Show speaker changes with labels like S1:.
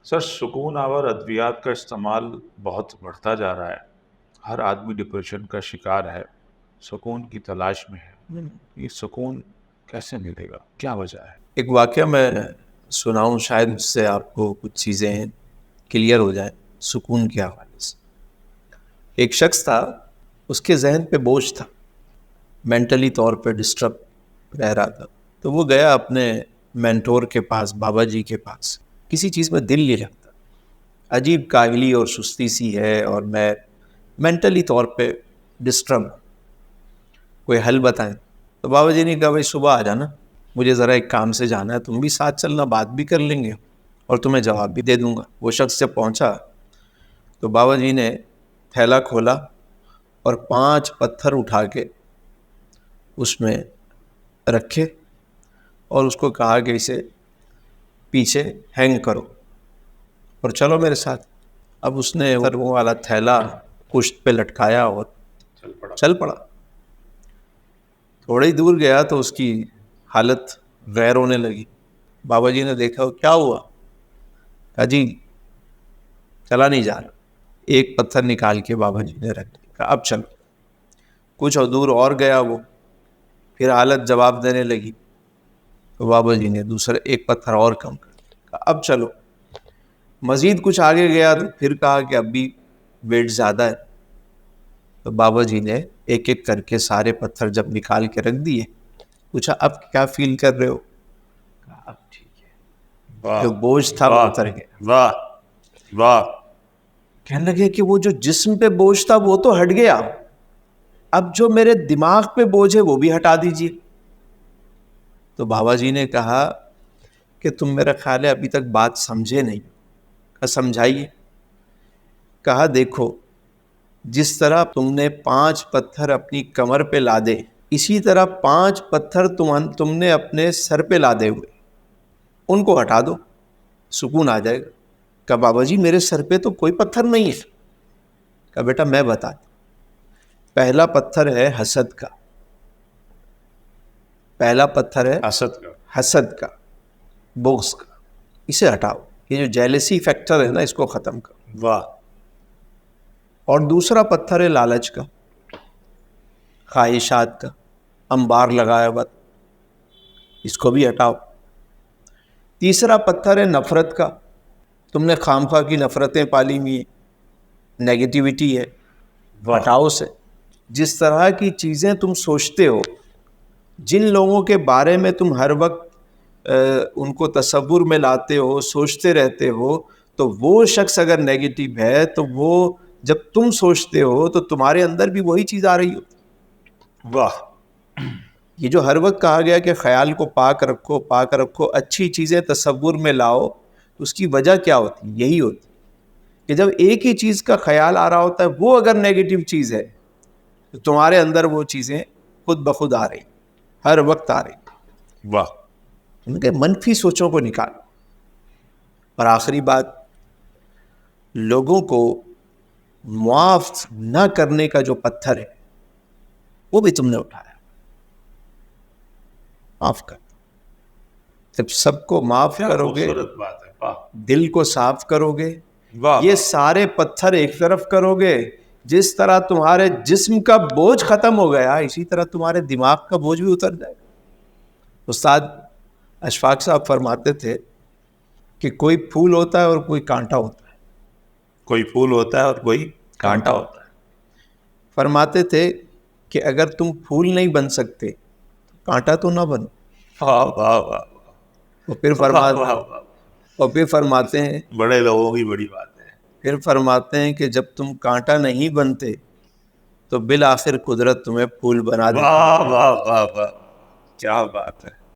S1: سر سکون آور ادویات کا استعمال بہت بڑھتا جا رہا ہے. ہر آدمی ڈپریشن کا شکار ہے, سکون کی تلاش میں ہے. یہ سکون کیسے ملے گا, کیا وجہ ہے؟
S2: ایک واقعہ میں سناؤں, شاید اس سے آپ کو کچھ چیزیں کلیئر ہو جائیں سکون کے حوالے سے. ایک شخص تھا, اس کے ذہن پہ بوجھ تھا, مینٹلی طور پہ ڈسٹرب رہ رہا تھا. تو وہ گیا اپنے مینٹور کے پاس, بابا جی کے پاس. کسی چیز میں دل نہیں لگتا, عجیب کاہلی اور سستی سی ہے, اور میں مینٹلی طور پہ ڈسٹرب ہوں, کوئی حل بتائیں. تو بابا جی نے کہا بھائی صبح آ جانا, مجھے ذرا ایک کام سے جانا ہے, تم بھی ساتھ چلنا, بات بھی کر لیں گے اور تمہیں جواب بھی دے دوں گا. وہ شخص جب پہنچا تو بابا جی نے تھیلا کھولا اور 5 پتھر اٹھا کے اس میں رکھے اور اس کو کہا کہ اسے پیچھے ہینگ کرو اور چلو میرے ساتھ. اب اس نے وہ والا تھیلا پشت پہ لٹکایا اور چل پڑا. تھوڑی دور گیا تو اس کی حالت غیر ہونے لگی. بابا جی نے دیکھا کیا ہوا, کہا جی چلا نہیں جا رہا. ایک پتھر نکال کے بابا جی نے رکھ دیا, کہا اب چلو. کچھ دور اور گیا وہ, پھر حالت جواب دینے لگی. تو بابا جی نے دوسرا ایک پتھر اور کم کر دیا, کہا اب چلو. مزید کچھ آگے گیا تو پھر کہا کہ اب بھی ویٹ زیادہ ہے. تو بابا جی نے ایک ایک کر کے سارے پتھر جب نکال کے رکھ دیے, پوچھا اب کیا فیل کر رہے ہو؟ کہا اب ٹھیک ہے, جو بوجھ تھا وہ اتر گیا.
S1: واہ واہ.
S2: کہنے لگے کہ وہ جو جسم پہ بوجھ تھا وہ تو ہٹ گیا, اب جو میرے دماغ پہ بوجھ ہے وہ بھی ہٹا دیجیے. تو بابا جی نے کہا کہ تم میرا خیال ہے ابھی تک بات سمجھے نہیں. کہا سمجھائیے. کہا دیکھو, جس طرح تم نے 5 پتھر اپنی کمر پہ لادے, اسی طرح 5 پتھر تم نے اپنے سر پہ لادے ہوئے, ان کو ہٹا دو, سکون آ جائے گا. کہا بابا جی میرے سر پہ تو کوئی پتھر نہیں ہے. کہا بیٹا میں بتا دوں. پہلا پتھر ہے حسد کا, پہلا پتھر ہے حسد کا, بغض کا. اسے ہٹاؤ, یہ جو جیلسی فیکٹر ہے نا, اس کو ختم کرو.
S1: واہ.
S2: اور دوسرا پتھر ہے لالچ کا, خواہشات کا, انبار لگایا ہوا, اس کو بھی ہٹاؤ. تیسرا پتھر ہے نفرت کا, تم نے خامخواہ کی نفرتیں پالی ہوئی ہیں, نیگیٹیوٹی ہے, ہٹاؤ اسے. جس طرح کی چیزیں تم سوچتے ہو, جن لوگوں کے بارے میں تم ہر وقت ان کو تصور میں لاتے ہو, سوچتے رہتے ہو, تو وہ شخص اگر نیگیٹو ہے تو وہ جب تم سوچتے ہو تو تمہارے اندر بھی وہی چیز آ رہی ہوتی.
S1: واہ.
S2: یہ جو ہر وقت کہا گیا کہ خیال کو پاک رکھو, پاک رکھو, اچھی چیزیں تصور میں لاؤ, تو اس کی وجہ کیا ہوتی؟ یہی ہوتی کہ جب ایک ہی چیز کا خیال آ رہا ہوتا ہے, وہ اگر نیگیٹو چیز ہے تو تمہارے اندر وہ چیزیں خود بخود آ رہی, ہر وقت آ رہی.
S1: واہ.
S2: ان کے منفی سوچوں کو نکالو. اور آخری بات, لوگوں کو معاف نہ کرنے کا جو پتھر ہے وہ بھی تم نے اٹھایا. معاف کر, جب سب کو معاف کرو گے, دل کو صاف کرو گے, یہ سارے پتھر ایک طرف کرو گے, جس طرح تمہارے جسم کا بوجھ ختم ہو گیا, اسی طرح تمہارے دماغ کا بوجھ بھی اتر جائے گا. استاد اشفاق صاحب فرماتے تھے کہ کوئی پھول ہوتا ہے اور کوئی کانٹا ہوتا ہے.
S1: کوئی پھول ہوتا ہے اور کوئی
S2: کانٹا ہوتا ہے. فرماتے تھے کہ اگر تم پھول نہیں بن سکتے تو کانٹا تو نہ بنو. اور پھر فرماتے ہیں,
S1: بڑے لوگوں کی بڑی بات ہے,
S2: پھر فرماتے ہیں کہ جب تم کانٹا نہیں بنتے تو بالآخر قدرت تمہیں پھول بنا دیتی.
S1: واہ واہ واہ واہ, کیا بات ہے.